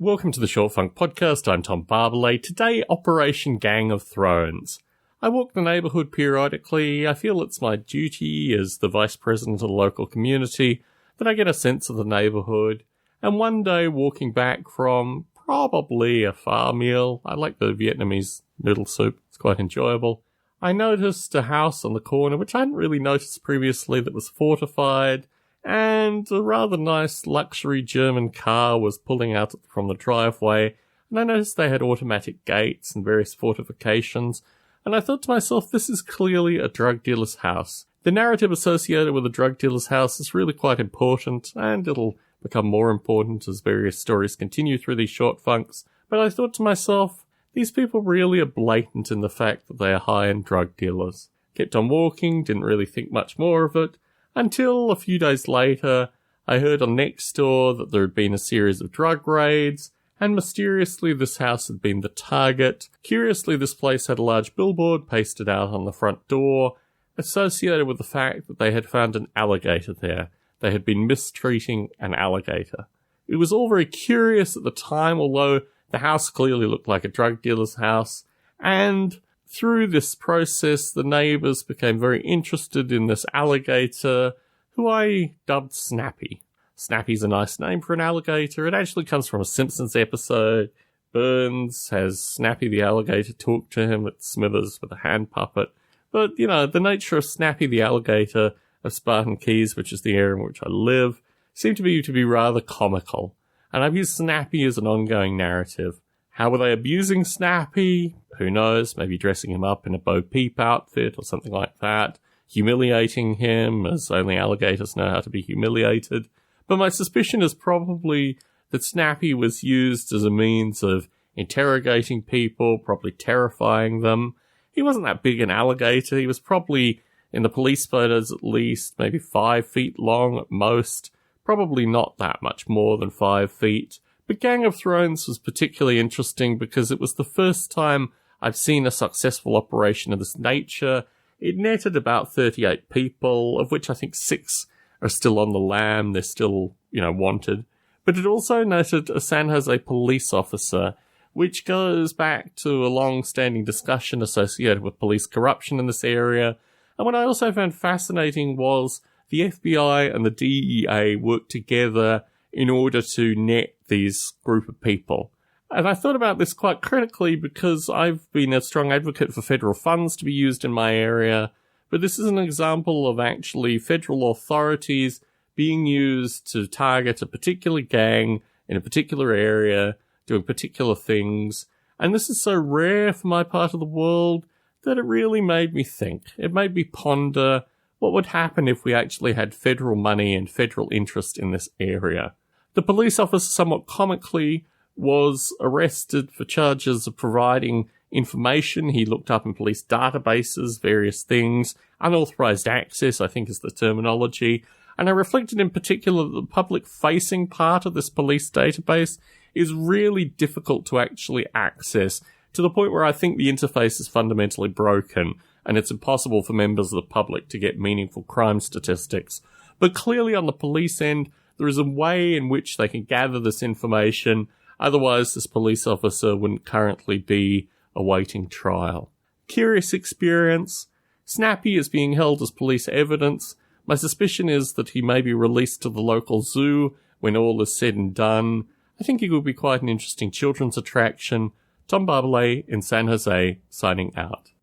Welcome to the Short Funk Podcast. I'm Tom Barbalet. Today, Operation Gang of Thrones. I walk the neighbourhood periodically. I feel it's my duty as the vice president of the local community that I get a sense of the neighbourhood. And one day, walking back from probably a pho meal, I like the Vietnamese noodle soup, it's quite enjoyable, I noticed a house on the corner, which I hadn't really noticed previously, that was fortified, and a rather nice luxury German car was pulling out from the driveway, and I noticed they had automatic gates and various fortifications, and I thought to myself, this is clearly a drug dealer's house. The narrative associated with a drug dealer's house is really quite important, and it'll become more important as various stories continue through these short funks, but I thought to myself, these people really are blatant in the fact that they are high-end drug dealers. Kept on walking, didn't really think much more of it, until a few days later, I heard on Nextdoor that there had been a series of drug raids, and mysteriously this house had been the target. Curiously, this place had a large billboard pasted out on the front door, associated with the fact that they had found an alligator there. They had been mistreating an alligator. It was all very curious at the time, although the house clearly looked like a drug dealer's house, and through this process, the neighbours became very interested in this alligator, who I dubbed Snappy. Snappy's a nice name for an alligator. It actually comes from a Simpsons episode. Burns has Snappy the alligator talk to him at Smithers with a hand puppet. But, you know, the nature of Snappy the alligator of Spartan Keys, which is the area in which I live, seemed to be rather comical. And I've used Snappy as an ongoing narrative. How were they abusing Snappy? Who knows? Maybe dressing him up in a Bo Peep outfit or something like that. Humiliating him, as only alligators know how to be humiliated. But my suspicion is probably that Snappy was used as a means of interrogating people, probably terrifying them. He wasn't that big an alligator. He was probably, in the police photos at least, maybe 5 feet long at most. Probably not that much more than 5 feet. But Gang of Thrones was particularly interesting because it was the first time I've seen a successful operation of this nature. It netted about 38 people, of which I think 6 are still on the lam. They're still, wanted. But it also netted a San Jose police officer, which goes back to a long-standing discussion associated with police corruption in this area. And what I also found fascinating was the FBI and the DEA worked together in order to net these group of people. And I thought about this quite critically because I've been a strong advocate for federal funds to be used in my area, but this is an example of actually federal authorities being used to target a particular gang in a particular area, doing particular things. And this is so rare for my part of the world that it really made me think. It made me ponder what would happen if we actually had federal money and federal interest in this area. The police officer, somewhat comically, was arrested for charges of providing information. He looked up in police databases, various things. Unauthorized access, I think, is the terminology. And I reflected in particular that the public-facing part of this police database is really difficult to actually access, to the point where I think the interface is fundamentally broken, and it's impossible for members of the public to get meaningful crime statistics. But clearly on the police end, there is a way in which they can gather this information. Otherwise, this police officer wouldn't currently be awaiting trial. Curious experience. Snappy is being held as police evidence. My suspicion is that he may be released to the local zoo when all is said and done. I think he would be quite an interesting children's attraction. Tom Barbalet in San Jose, signing out.